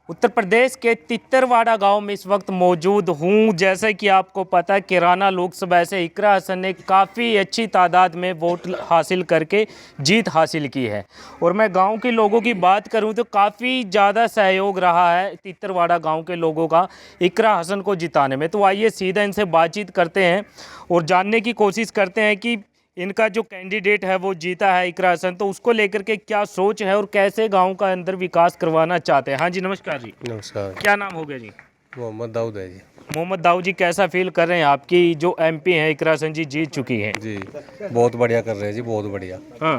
उत्तर प्रदेश के तित्तरवाड़ा गांव में इस वक्त मौजूद हूं। जैसे कि आपको पता है किराना लोकसभा से इकरा हसन ने काफ़ी अच्छी तादाद में वोट हासिल करके जीत हासिल की है। और मैं गांव के लोगों की बात करूं तो काफ़ी ज़्यादा सहयोग रहा है तित्तरवाड़ा गांव के लोगों का इकरा हसन को जिताने में। तो आइए सीधा इनसे बातचीत करते हैं और जानने की कोशिश करते हैं कि इनका जो कैंडिडेट है वो जीता है इकरा हसन, तो उसको लेकर के क्या सोच है और कैसे गांव का अंदर विकास करवाना चाहते हैं। हाँ जी, नमस्कार जी। नमस्कार। क्या नाम हो गया जी? मोहम्मद दाऊद है जी। मोहम्मद दाऊद जी, कैसा फील कर रहे हैं? आपकी जो एमपी हैं इकरा हसन जी जीत चुकी हैं। जी बहुत बढ़िया कर रहे हैं जी, बहुत बढ़िया। हाँ,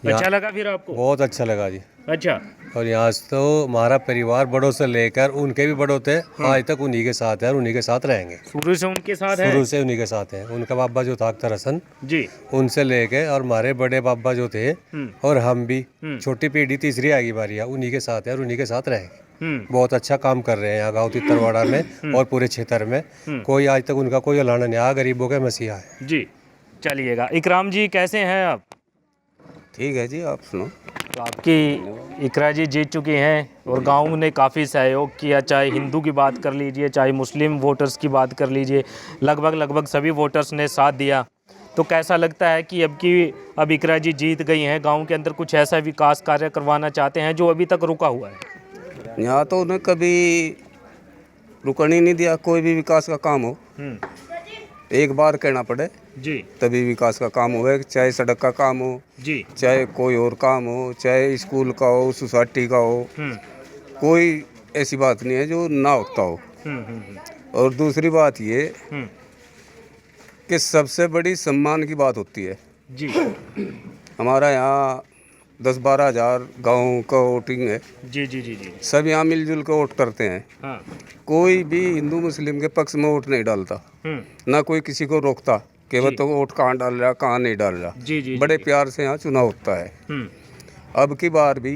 अच्छा लगा फिर आपको? बहुत अच्छा लगा जी। अच्छा। और यहाँ से तो हमारा परिवार बड़ों से लेकर उनके भी बड़ों थे, आज तक उन्हीं के साथ है और उन्हीं के साथ रहेंगे। शुरू से उनके साथ है? शुरू से उन्हीं के साथ हैं। उनका बाबा जो था अख्तर हसन जी, उनसे लेके और हमारे बड़े बाबा जो थे और हम भी छोटी पीढ़ी तीसरी आएगी बारी उन्हीं के साथ है और उन्हीं के साथ रहेंगे। बहुत अच्छा काम कर रहे हैं यहाँ गाँव तित्तरवाड़ा में और पूरे क्षेत्र में। कोई आज तक उनका कोई अलाना नहीं आया, गरीबों के मसीहा है जी। चलिएगा, इकराम जी कैसे हैं आप? ठीक है जी, आप सुनो। तो आपकी इकरा जी जीत चुकी हैं और गांव ने काफ़ी सहयोग किया, चाहे हिंदू की बात कर लीजिए चाहे मुस्लिम वोटर्स की बात कर लीजिए, लगभग सभी वोटर्स ने साथ दिया। तो कैसा लगता है कि अब इकरा जी जीत गई हैं, गांव के अंदर कुछ ऐसा विकास कार्य करवाना चाहते हैं जो अभी तक रुका हुआ है? यहाँ तो उन्हें कभी रुकने ही नहीं दिया, कोई भी विकास का काम हो एक बार कहना पड़े जी तभी विकास का काम हुआ, चाहे सड़क का काम हो जी। चाहे कोई और काम हो, चाहे स्कूल का हो, सोसाइटी का हो, कोई ऐसी बात नहीं है जो ना होता हो। और दूसरी बात ये कि सबसे बड़ी सम्मान की बात होती है जी। हमारा यहाँ 10-12 हज़ार गाँव का वोटिंग है। जी जी जी जी। सब यहाँ मिलजुल कर वोट करते हैं। हाँ। कोई भी हिंदू मुस्लिम के पक्ष में वोट नहीं डालता, ना कोई किसी को रोकता कि वह तो वोट कहाँ डाल रहा कहाँ नहीं डाल रहा। जी जी। बड़े प्यार से यहाँ चुनाव होता है। अब की बार भी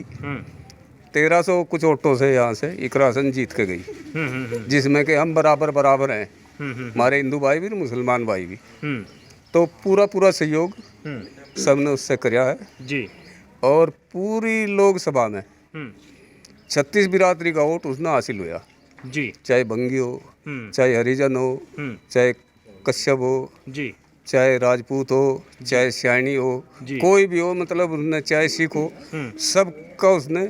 1300 कुछ वोटों से यहाँ से इकरा हसन जीत के गई, जिसमें कि हम बराबर हैं, हमारे हिंदू भाई भी और मुसलमान भाई भी। तो पूरा सहयोग सबने उससे कराया है जी। और पूरी लोकसभा में 36 बिरादरी का वोट उसने हासिल हुआ जी। चाहे बंगी हो, चाहे हरिजन हो, चाहे कश्यप हो जी, चाहे राजपूत हो, चाहे सयानी हो, कोई भी हो, मतलब उसने चाहे सिख हो, सबका उसने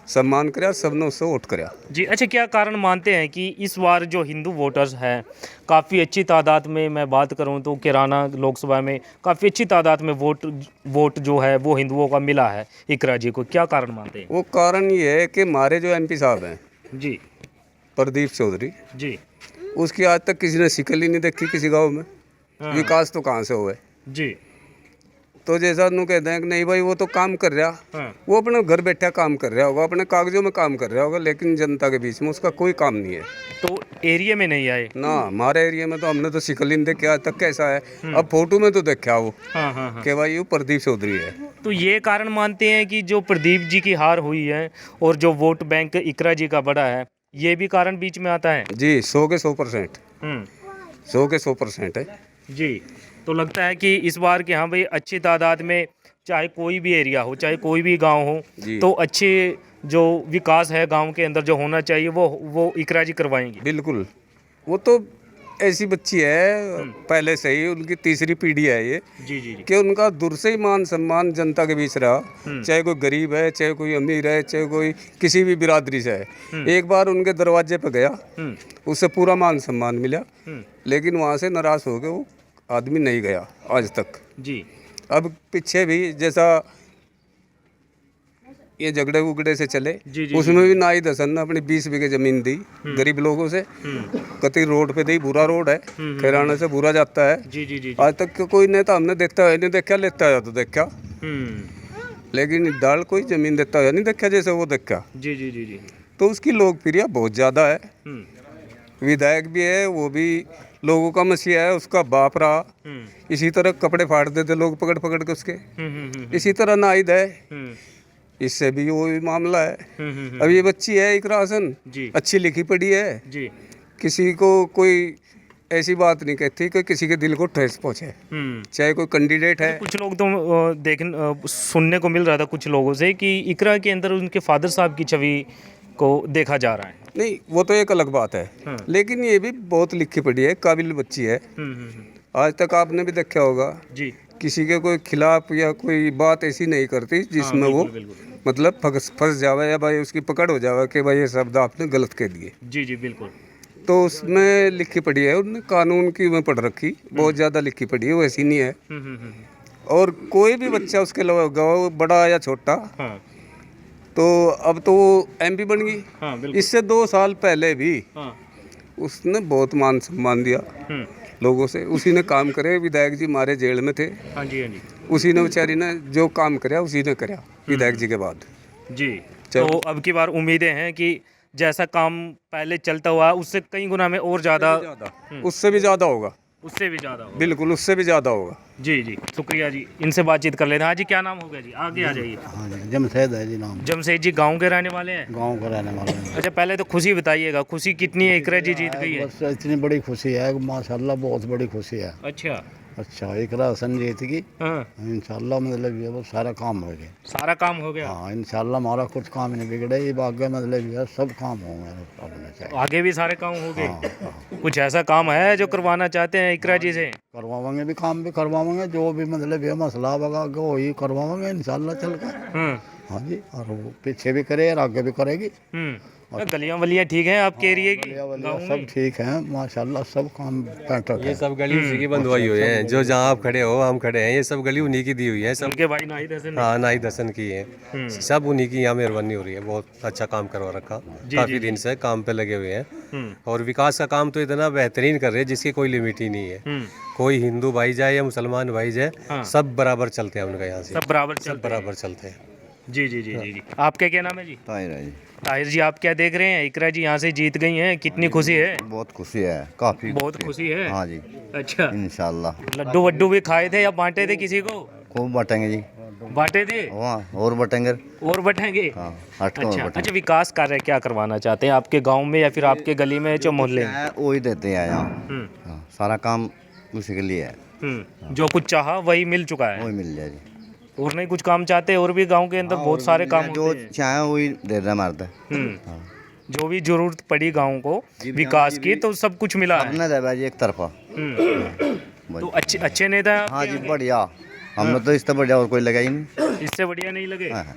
सम्मान कराया, सबने उससे वोट कराया जी। अच्छा, क्या कारण मानते हैं कि इस बार जो हिंदू वोटर्स हैं काफ़ी अच्छी तादाद में, मैं बात करूं तो किराना लोकसभा में काफ़ी अच्छी तादाद में वोट जो है वो हिंदुओं का मिला है इकरा जी को, क्या कारण मानते हैं? वो कारण ये है कि हमारे जो एमपी साहब हैं जी, प्रदीप चौधरी जी, उसकी आज तक किसी ने शिकल ही नहीं देखी किसी गांव में। विकास तो कहाँ से हुए जी। तो जैसा उन्होंने कहते हैं कि नहीं भाई वो तो काम कर रहा, वो अपने घर बैठा काम कर रहा होगा, अपने कागजों में काम कर रहा होगा, लेकिन जनता के बीच में उसका कोई काम नहीं है। तो एरिया में नहीं आए ना, हमारे एरिया में तो हमने तो शिकल ही नहीं देखा आज तक कैसा है। अब फोटो में तो देखा वो कि भाई वो प्रदीप चौधरी है। तो ये कारण मानते हैं कि जो प्रदीप जी की हार हुई है और जो वोट बैंक इकरा जी का बढ़ा है, ये भी कारण बीच में आता है जी। 100 के 100%, 100 के 100% है जी। तो लगता है कि इस बार कि हाँ भाई अच्छी तादाद में, चाहे कोई भी एरिया हो चाहे कोई भी गांव हो, तो अच्छे जो विकास है गांव के अंदर जो होना चाहिए वो इकरा जी करवाएंगे। बिल्कुल। वो तो ऐसी बच्ची है, पहले से ही उनकी तीसरी पीढ़ी है ये जी जी कि उनका दूर से ही मान सम्मान जनता के बीच रहा, चाहे कोई गरीब है, चाहे कोई अमीर है, चाहे कोई किसी भी बिरादरी से है। एक बार उनके दरवाजे पे गया, उससे पूरा मान सम्मान मिला, लेकिन वहाँ से नाराज हो गए, वो आदमी नहीं गया आज तक जी। अब पीछे भी जैसा ये झगड़े उगड़े से चले जी, उसमें भी नाई दसन ने अपनी 20 बीघे जमीन दी गरीब लोगों से, कति रोड पे दी, बुरा रोड है, खैराना से बुरा जाता है जी जी जी। आज तक कोई नेता हमने देखता है नहीं देखा, लेता है तो देखा, लेकिन डाल कोई जमीन देता है नहीं देखा जैसे वो देखा जी जी जी जी। तो उसकी लोकप्रियता बहुत ज़्यादा है, विधायक भी है, वो भी लोगों का मसीहा है, उसका बाप रहा, इसी तरह कपड़े फाड़ देते लोग पकड़ पकड़ के उसके, इसी तरह नाहिद है, इससे भी वही मामला है। अब ये बच्ची है इकरा हसन, अच्छी लिखी पढ़ी है जी, किसी को कोई ऐसी बात नहीं कहती कि किसी के दिल को ठेस पहुंचे, चाहे कोई कैंडिडेट है। कुछ लोग तो सुनने को मिल रहा था कुछ लोगों से कि इकरा के अंदर उनके फादर साहब की छवि को देखा जा रहा है। नहीं, वो तो एक अलग बात है, लेकिन ये भी बहुत लिखी पढ़ी है, काबिल बच्ची है। आज तक आपने भी देखा होगा जी किसी के कोई खिलाफ या कोई बात ऐसी नहीं करती जिसमें वो मतलब फंस जावे या भाई उसकी पकड़ हो जावे कि भाई ये शब्द आपने गलत कह दिए। जी जी बिल्कुल। तो उसमें लिखी पढ़ी है, उन्होंने कानून की में पढ़ रखी, बहुत ज़्यादा लिखी पढ़ी है, वो ऐसी नहीं है। और कोई भी बच्चा उसके गाँव बड़ा या छोटा, हाँ तो अब तो वो MP बन गई। हाँ बिल्कुल। इससे 2 साल पहले भी हाँ उसने बहुत मान सम्मान दिया लोगों से। उसी ने काम करे, विधायक जी हमारे जेल में थे, हाँ जी हाँ जी उसी ने बेचारी ने जो काम कराया उसी ने कराया विधायक जी के बाद। जी। तो अब की बार उम्मीदें हैं कि जैसा काम पहले चलता हुआ उससे कई गुना में और ज़्यादा, उससे भी ज़्यादा होगा, उससे भी ज़्यादा होगा। बिल्कुल उससे भी ज़्यादा होगा। जी जी शुक्रिया जी, इनसे बातचीत कर लेते हैं। हाँ जी, क्या नाम हो गया जी? आगे आ जाइए। हाँ जी, जमशेद है जी नाम। जमशेद जी गांव के रहने वाले हैं? गांव का रहने वाला है। अच्छा, पहले तो खुशी बताइएगा, खुशी कितनी है? इकरा जी जीत गई है। बस इतनी बड़ी खुशी है, माशाल्लाह बहुत बड़ी खुशी है। अच्छा अच्छा, इकरा हसन जीत गई हाँ, इंशाल्लाह, मतलब ये वो सारा काम हो गया। सारा काम हो गया। हाँ इंशाल्लाह, हमारा कुछ काम नहीं बिगड़े, ये आगे मतलब ये सब काम होंगे अपने चाहिए। आगे भी सारे काम हो गए। हाँ, कुछ ऐसा काम है जो करवाना चाहते हैं इकरा जी से? करवाएंगे भी, काम भी करवाएंगे, जो भी मतलब ये मसला होगा आगे वही करवाएंगे इंशाल्लाह चल कर। हाँ जी, और वो पीछे भी करे और आगे भी करेगी। गलियां वलियां ठीक हैं आपके एरिया की? वलिया सब ठीक है माशाल्लाह, सब काम पेंटर ये सब गली उसी की बंधवाई हुई है, जो जहाँ आप खड़े हो हम खड़े हैं, ये सब गली उन्हीं की दी हुई है सब। उनके भाई नाहिद हसन ने? हाँ, नाहिद हसन की है, सब उन्हीं की यहाँ मेहरबानी हो रही है। बहुत अच्छा काम करवा रखा, काफी दिन से काम पे लगे हुए हैं और विकास का काम तो इतना बेहतरीन कर रहे हैं जिसकी कोई लिमिट ही नहीं है। कोई हिंदू भाई जाए या मुसलमान भाई जाए, सब बराबर चलते हैं उनका यहाँ से, सब बराबर चलते हैं। जी जी जी जी जी। आपका क्या नाम है जी? ताहिर है जी। ताहिर जी, आप क्या देख रहे हैं? इकरा जी यहाँ से जीत गई हैं, कितनी खुशी है? बहुत खुशी है, काफ़ी बहुत खुशी है। हाँ जी, अच्छा, इंशाल्लाह। लड्डू वड्डू भी खाए थे या बांटे थे किसी को? खूब बांटेंगे जी। बांटे थे वहाँ और बांटेंगे। और बटेंगे? हाँ, हट कर और अच्छा बांटेंगे। अच्छा, विकास कार्य क्या करवाना चाहते हैं आपके गांव में या फिर आपके गली में जो मोहल्ले में? है, वही देते हैं यहाँ। हाँ, सारा काम उसी के लिए है, जो कुछ चाहा वही मिल चुका है वही मिल जाए जी। और नहीं कुछ काम चाहते? और भी गांव के अंदर बहुत सारे काम जो होते हैं। चाहे वही दे रहे मारते। हाँ। जो भी जरूरत पड़ी गांव को विकास की तो सब कुछ मिला है। अपने दे जी एक तरफा। तो अच्छे अच्छे नेता हैं हाँ आपके जी, यहाँ बढ़िया। हमने तो इससे बढ़िया और कोई लगा ही नहीं। के? इससे बढ़िया नहीं लगे? हाँ, हाँ।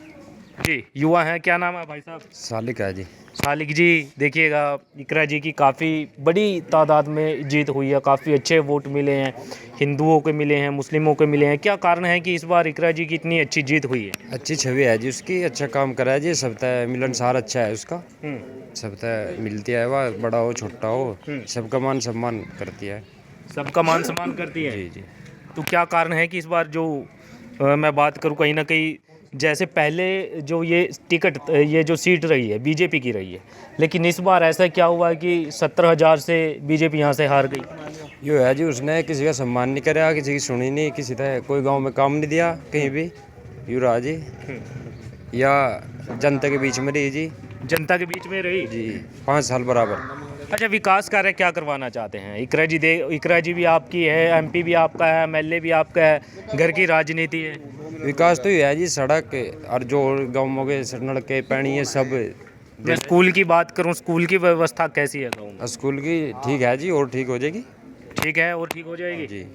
जी, युवा हैं, क्या नाम है भाई साहब? सालिक है जी। सालिक जी, देखिएगा इकरा जी की काफ़ी बड़ी तादाद में जीत हुई है, काफ़ी अच्छे वोट मिले हैं, हिंदुओं के मिले हैं, मुस्लिमों के मिले हैं। क्या कारण है कि इस बार इकरा जी की इतनी अच्छी जीत हुई है? अच्छी छवि है जी उसकी, अच्छा काम करा है जी, सबका मिलनसार अच्छा है उसका, सबका मिलती है, वह बड़ा हो छोटा हो सबका मान सम्मान करती है। सबका मान सम्मान करती है। जी जी। तो क्या कारण है कि इस बार जो मैं बात करूं कहीं ना कहीं, जैसे पहले जो ये टिकट, ये जो सीट रही है बीजेपी की रही है, लेकिन इस बार ऐसा क्या हुआ कि 17,000 से बीजेपी यहाँ से हार गई? यो है जी, उसने किसी का सम्मान नहीं करा, किसी की सुनी नहीं, किसी का कोई गांव में काम नहीं दिया कहीं भी। यू रहा जी, या जनता के बीच में रही जी। जनता के बीच में रही जी 5 साल बराबर। अच्छा, विकास कार्य क्या करवाना चाहते हैं? इकरा जी भी आपकी है, MP भी आपका है, MLA भी आपका है, घर की राजनीति है। विकास तो ये है जी, सड़क और जो गाँवों के नलके पानी ये सब। मैं स्कूल की बात करूं, स्कूल की व्यवस्था कैसी है गाँव में? स्कूल की ठीक है जी, और ठीक हो जाएगी। ठीक है और ठीक हो जाएगी जी।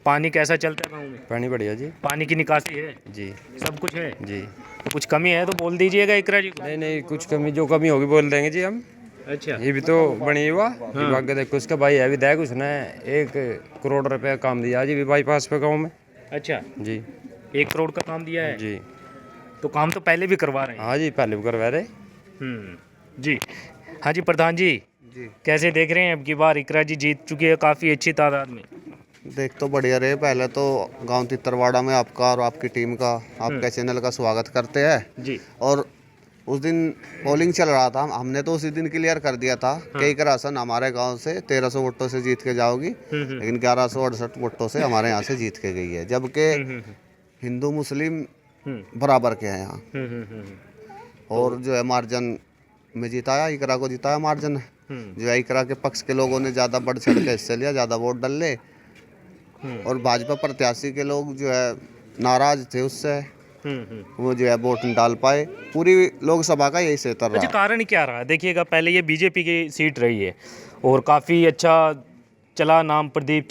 पानी कैसा चलता है गाँव में? पानी बढ़िया जी। पानी की निकासी है? जी सब कुछ है? जी। तो कुछ कमी है तो बोल दीजिएगा इकरा जी को। नहीं नहीं, कुछ कमी जो कमी होगी बोल देंगे जी हम। अच्छा, ये भी तो बनी हुआ विभाग देखो, उसका भाई है विधायक, उसने 1 करोड़ रुपया काम दिया जी बाईपास पे गाँव में। अच्छा, जी 1 करोड़ का काम दिया है? जी। तो काम तो पहले भी करवा रहे हैं। हाँ जी, पहले भी करवा रहे। जी। हाँ जी, प्रधान जी कैसे देख रहे हैं अब की बार इकरा जी जीत चुकी है काफ़ी अच्छी तादाद में? देख तो बढ़िया रहे। पहले तो गांव तितरवाड़ा में आपका और आपकी टीम का, आपके चैनल का स्वागत करते हैं जी। और उस दिन पोलिंग चल रहा था, हमने तो उसी दिन क्लियर कर दिया था कि इकरा हसन हमारे गांव से 1300 वोटों से जीत के जाओगी, लेकिन 1168 वोटों से हमारे यहाँ से जीत के गई है, जबकि हिंदू मुस्लिम बराबर के हैं यहाँ। और जो है मार्जिन में जिताया, इकरा को जिताया मार्जिन। जो है इकरा के पक्ष के लोगों ने ज़्यादा बढ़ चढ़ के हिस्से लिया, ज़्यादा वोट डले, और भाजपा प्रत्याशी के लोग जो है नाराज थे उससे, वो जो है वोट नहीं डाल पाए। पूरी लोकसभा का यही क्षेत्र अच्छा, रहा। कारण क्या रहा? देखिएगा, पहले ये बीजेपी की सीट रही है और काफ़ी अच्छा चला नाम, प्रदीप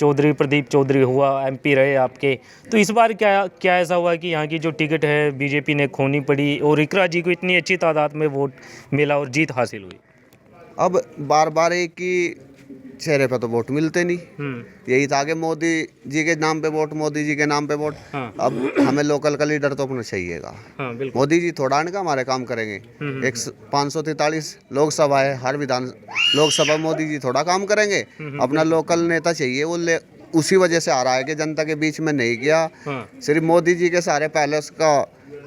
चौधरी हुआ, एमपी रहे आपके। तो इस बार क्या क्या ऐसा हुआ कि यहाँ की जो टिकट है बीजेपी ने खोनी पड़ी और इकरा जी को इतनी अच्छी तादाद में वोट मिला और जीत हासिल हुई? अब बार बार एक ही चेहरे पे तो वोट मिलते नहीं। यही था कि मोदी जी के नाम पे वोट, मोदी जी के नाम पे वोट। अब हमें लोकल का लीडर तो अपना चाहिएगा। बिल्कुल। मोदी जी थोड़ा इनका हमारे काम करेंगे। 543 लोकसभा है, हर विधान लोकसभा मोदी जी थोड़ा काम करेंगे। अपना लोकल नेता चाहिए, वो उसी वजह से आ रहा है कि जनता के बीच में नहीं गया। सिर्फ मोदी जी के सारे पहले उसका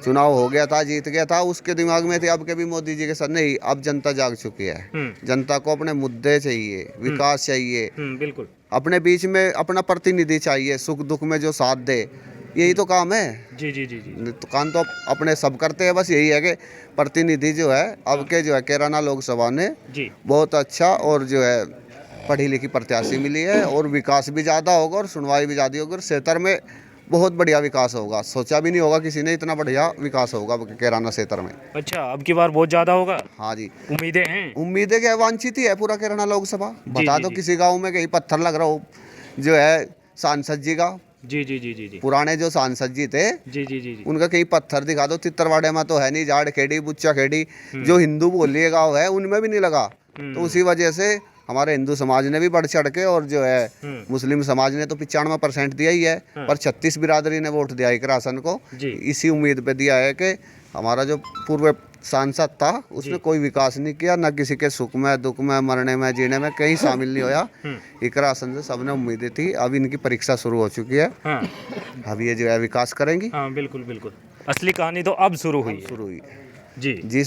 चुनाव हो गया था, जीत गया था, उसके दिमाग में थे अब के भी मोदी जी के साथ नहीं। अब जनता जाग चुकी है। जनता को अपने मुद्दे चाहिए, विकास चाहिए, बिल्कुल। अपने बीच में अपना प्रतिनिधि चाहिए, सुख दुख में जो साथ दे। यही तो काम है। जी जी जी जी। तो काम तो अपने सब करते हैं, बस यही है कि प्रतिनिधि जो है अब के जो है कैराना लोकसभा ने जी। बहुत अच्छा और जो है पढ़ी लिखी प्रत्याशी मिली है और विकास भी ज़्यादा होगा और सुनवाई भी ज़्यादा होगी और क्षेत्र में बहुत बढ़िया विकास होगा। सोचा भी नहीं होगा किसी ने इतना बढ़िया विकास होगा कैराना क्षेत्र में। अच्छा, अब की बार बहुत ज़्यादा होगा? हाँ जी, उम्मीदें हैं? उम्मीदें क्या, वांछित ही है पूरा कैराना लोकसभा। बता जी, दो जी। किसी गांव में कहीं पत्थर लग रहा हो जो है सांसद जी का, जी जी जी जी जी पुराने जो सांसद जी थे जी जी जी जी। उनका कहीं पत्थर दिखा दो। तितरवाड़े में तो है नहीं, जाड़ खेड़ी, बुच्चा खेड़ी जो हिंदू बोलिए गाँव है उनमें भी नहीं लगा। तो उसी वजह से हमारे हिंदू समाज ने भी बढ़ चढ़ के और जो है मुस्लिम समाज ने तो 95% दिया ही है, पर 36 बिरादरी ने वोट दिया इकरा हसन को। जी। इसी उम्मीद पे दिया है कि हमारा जो पूर्व सांसद था उसने कोई विकास नहीं किया, न किसी के सुख में दुख में मरने में जीने में कहीं शामिल नहीं होया। इकरा हसन से सबने उम्मीदें थी। अब इनकी परीक्षा शुरू हो चुकी है। अब ये जो है विकास करेंगी। हाँ बिल्कुल बिल्कुल। असली कहानी तो अब शुरू हुई है। शुरू हुई जी। जिस